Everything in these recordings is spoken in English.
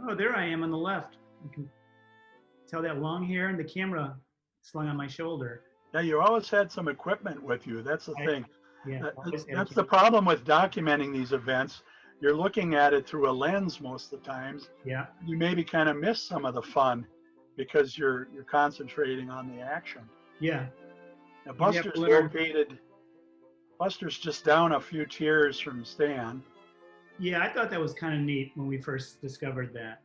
Oh, there I am on the left. You can tell that long hair and the camera slung on my shoulder. Yeah, you always had some equipment with you. That's the thing. Yeah, That's the problem with documenting these events. You're looking at it through a lens most of the times. Yeah. You maybe kind of miss some of the fun because you're concentrating on the action. Yeah. Now, Buster's just down a few tiers from Stan. Yeah, I thought that was kind of neat when we first discovered that.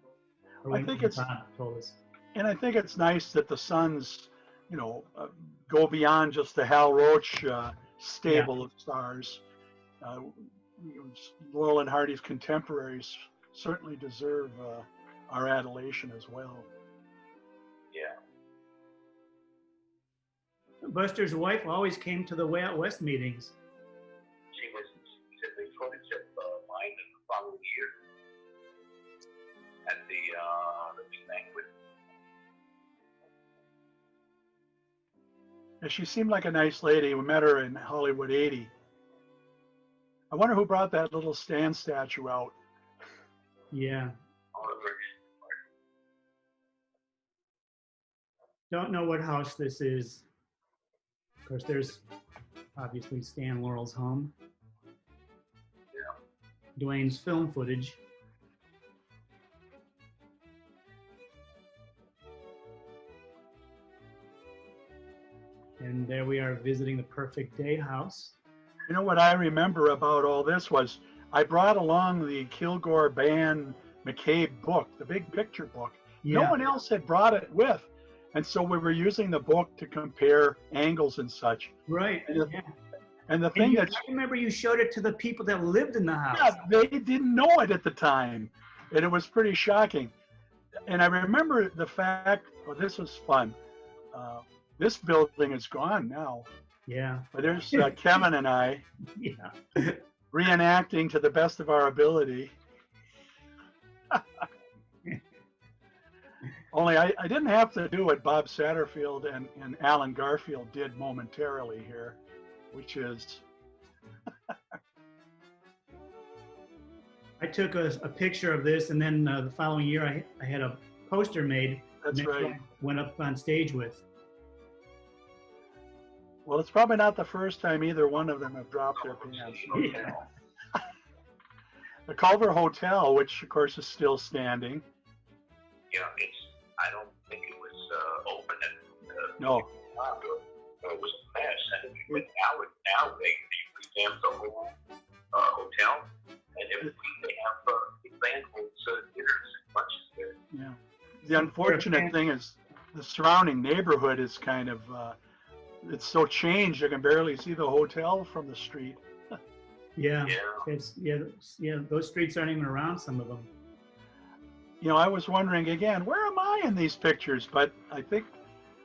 I think it's, Bob told us. and I think it's nice that the sons, go beyond just the Hal Roach stable of stars. Laurel and Hardy's contemporaries certainly deserve our adulation as well. Yeah. Buster's wife always came to the Way Out West meetings. She said the footage of mine in the following year at the big banquet. Yeah, she seemed like a nice lady. We met her in Hollywood 80. I wonder who brought that little Stan statue out. Yeah. Don't know what house this is. Of course, there's obviously Stan Laurel's home. Yeah. Dwain's film footage. And there we are visiting the Perfect Day house. You know what I remember about all this was I brought along the Kilgore Band McCabe book, the big picture book. Yeah. No one else had brought it with. And so we were using the book to compare angles and such. Right. And the thing that's... I remember you showed it to the people that lived in the house. Yeah, they didn't know it at the time. And it was pretty shocking. And I remember the fact, this was fun. This building is gone now. Yeah. But there's Kevin and I reenacting to the best of our ability. Only I didn't have to do what Bob Satterfield and Alan Garfield did momentarily here, which is... I took a picture of this, and then the following year I had a poster made. That's right. Went up on stage with. Well, it's probably not the first time either one of them have dropped their pants. Yeah. The Culver Hotel, which of course is still standing. Yeah, I don't think it was open at No. It was a mess. And now they revamped the whole hotel, and every week they have big band holds dinners and lunches there. Yeah. The unfortunate thing is the surrounding neighborhood is kind of it's so changed you can barely see the hotel from the street. Yeah. Those streets aren't even around, some of them. I was wondering again, where am I in these pictures? But I think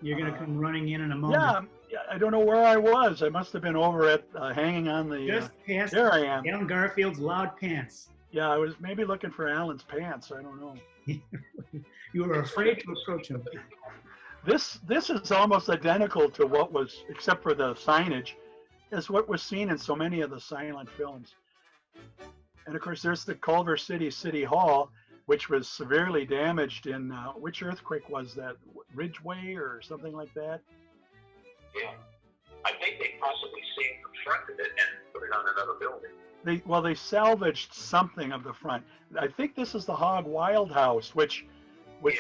you're going to come running in a moment. Yeah, I don't know where I was. I must have been over at hanging on the. Just past. There I am. Alan Garfield's loud pants. Yeah, I was maybe looking for Alan's pants. I don't know. You were afraid to approach him. This is almost identical to what was, except for the signage, as what was seen in so many of the silent films. And of course, there's the Culver City Hall, which was severely damaged in, which earthquake was that? Ridgeway or something like that? Yeah. I think they possibly saved the front of it and put it on another building. They salvaged something of the front. I think this is the Hog Wild House, which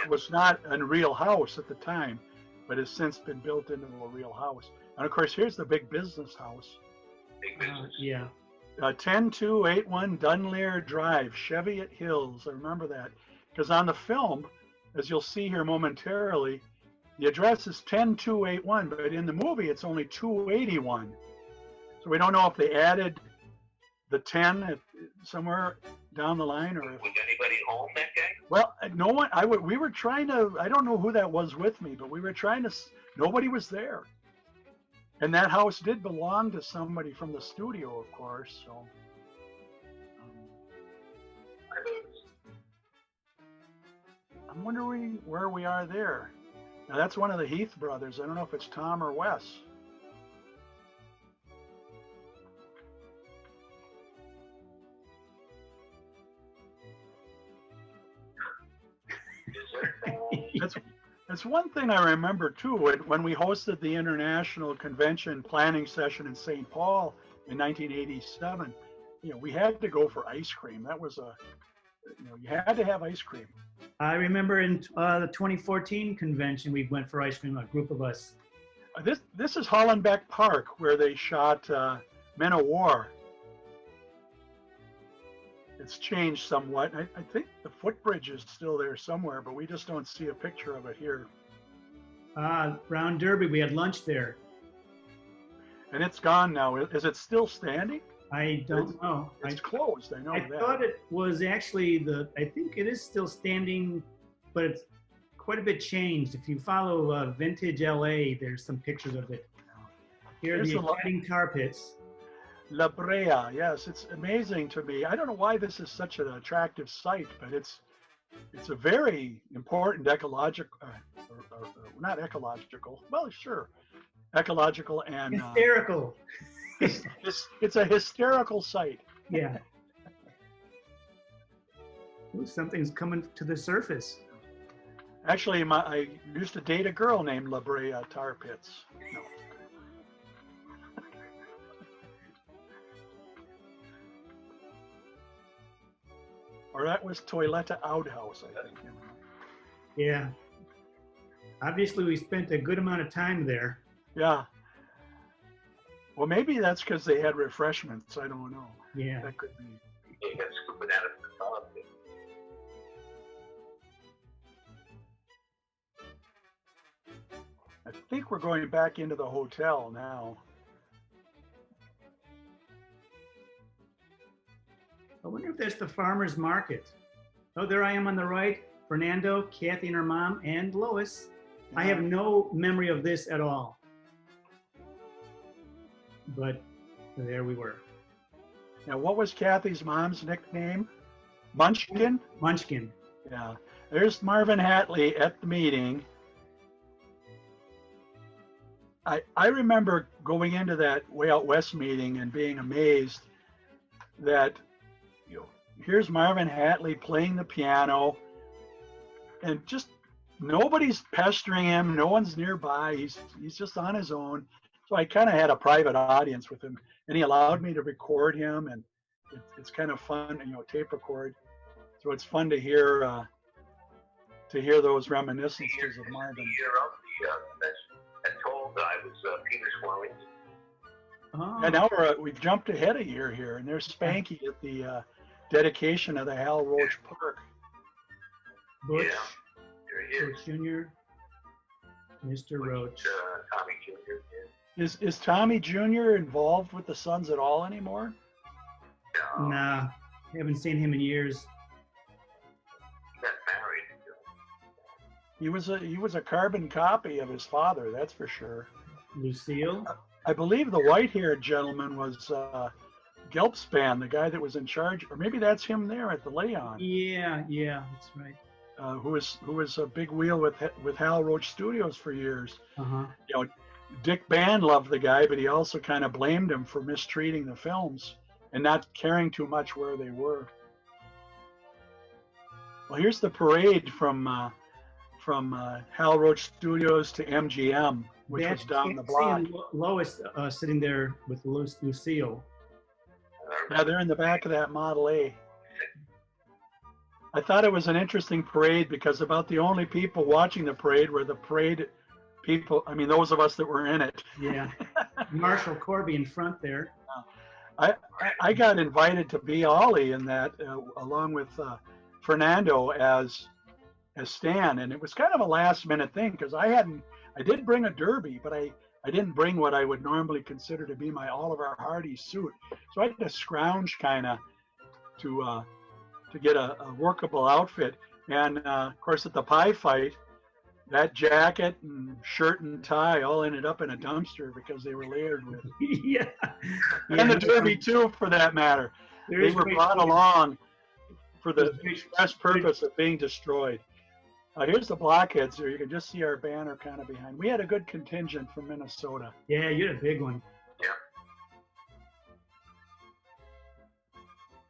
was not a real house at the time, but has since been built into a real house. And of course, here's the big business house. Big business. Yeah. 10281 Dunleer Drive, Cheviot Hills. I remember that because on the film, as you'll see here momentarily, the address is 10281, but in the movie it's only 281. So we don't know if they added the 10 somewhere down the line, or if... Was anybody home that day? Well, no one. We were trying to. I don't know who that was with me, but we were trying to. Nobody was there. And that house did belong to somebody from the studio, of course. So. I'm wondering where we are there. Now that's one of the Heath brothers. I don't know if it's Tom or Wes. That's one thing I remember too. When we hosted the International Convention Planning Session in St. Paul in 1987, we had to go for ice cream. That was you had to have ice cream. I remember in the 2014 convention, we went for ice cream, a group of us. This is Hollenbeck Park, where they shot Men of War. It's changed somewhat. I think the footbridge is still there somewhere, but we just don't see a picture of it here. Round Derby, we had lunch there. And it's gone now. Is it still standing? I don't know. It's closed, I know that. I thought it was actually I think it is still standing, but it's quite a bit changed. If you follow Vintage LA, there's some pictures of it. Here are the exciting tar pits. La Brea, yes, it's amazing to me. I don't know why this is such an attractive site, but it's a very important ecological, not ecological, well, sure, ecological and hysterical. It's a hysterical site. Yeah. Ooh, something's coming to the surface. Actually, I used to date a girl named La Brea Tar Pits. No. Or that was Toiletta Outhouse, I think. Yeah. Obviously, we spent a good amount of time there. Yeah. Well, maybe that's because they had refreshments. I don't know. Yeah. That could be. You got to scoop it out of the top. I think we're going back into the hotel now. I wonder if that's the farmer's market. Oh, there I am on the right. Fernando, Kathy and her mom, and Lois. Yeah. I have no memory of this at all. But there we were. Now, what was Kathy's mom's nickname? Munchkin? Munchkin. Yeah. There's Marvin Hatley at the meeting. I remember going into that Way Out West meeting and being amazed that, here's Marvin Hatley playing the piano, and just nobody's pestering him. No one's nearby. He's just on his own. So I kind of had a private audience with him, and he allowed me to record him, and it's kind of fun, tape record. So it's fun to hear those reminiscences of Marvin. The year of the that told I was Peter Swellings. Oh. And now we've jumped ahead a year here, and there's Spanky at the dedication of the Hal Roach Park. Butch, yeah, there he is. Butch Jr., Mr. Roach. Tommy Jr. Is Tommy Jr. involved with the Sons at all anymore? No. Nah, haven't seen him in years. He got married. He was a carbon copy of his father, that's for sure. Lucille? I believe the white-haired gentleman was Gelbspan, the guy that was in charge, or maybe that's him there at the Leon. Yeah, that's right. Who was a big wheel with Hal Roach Studios for years. Uh-huh. Dick Band loved the guy, but he also kind of blamed him for mistreating the films and not caring too much where they were. Well, here's the parade from Hal Roach Studios to MGM, which was down the block. Lois sitting there with Lucille. Yeah, they're in the back of that Model A. I thought it was an interesting parade because about the only people watching the parade were the parade people. I mean, those of us that were in it. Yeah. Marshall Corby in front there. I got invited to be Ollie in that, along with Fernando as Stan, and it was kind of a last minute thing because I did bring a derby, but I didn't bring what I would normally consider to be my Oliver Hardy suit. So I had to scrounge kind of to get a workable outfit. And of course at the pie fight, that jacket and shirt and tie all ended up in a dumpster because they were layered with. Yeah. And the derby too, for that matter. They were brought along for the express purpose of being destroyed. Here's the blockheads here. You can just see our banner kind of behind. We had a good contingent from Minnesota. Yeah, you had a big one. Yeah.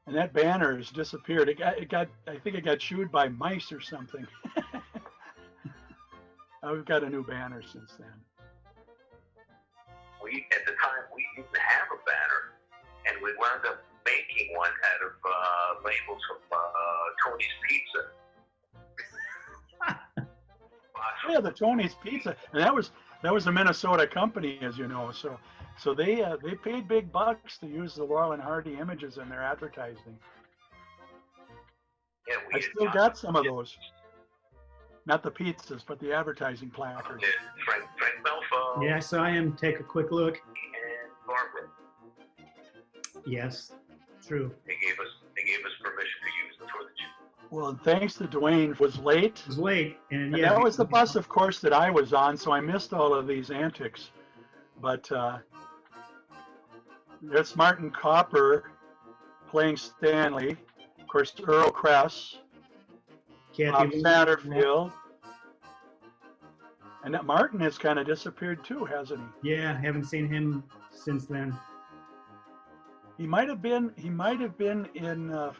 And that banner has disappeared. I think it got chewed by mice or something. We've got a new banner since then. At the time, we didn't have a banner, and we wound up making one out of labels from Tony's Pizza. Yeah, the Tony's Pizza, and that was a Minnesota company, as you know. So they paid big bucks to use the Laurel and Hardy images in their advertising. Yeah, I still got some of those. Not the pizzas, but the advertising placards. Frank Melfa. Yeah, so I am. Take a quick look. And Barbara. Yes, true. They gave us permission to use the footage. Well, thanks to Dwain, was late. It was late, and And yeah, that was the bus, of course, that I was on, so I missed all of these antics. But there's Martin Copper playing Stanley. Of course, Earl Kress, Bob Kathy Satterfield. And that Martin has kind of disappeared too, hasn't he? Yeah, haven't seen him since then. He might have been in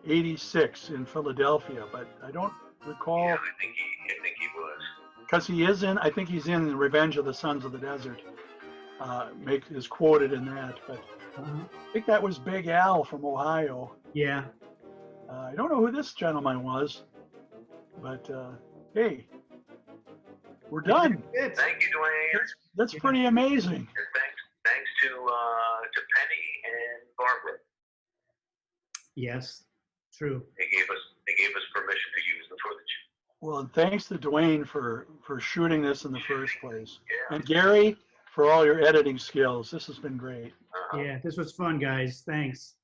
'86 in Philadelphia, but I don't recall. Yeah, I think he was. Because he is in, I think he's in Revenge of the Sons of the Desert. Is quoted in that, but I think that was Big Al from Ohio. Yeah. I don't know who this gentleman was, but hey, we're done. Thank you, Dwain. That's pretty amazing. And thanks to Penny and Barbara. Yes, true. They gave us permission to use the footage. Well, and thanks to Dwain for shooting this in the first place, Yeah. and Gary for all your editing skills. This has been great. Yeah, this was fun, guys. Thanks.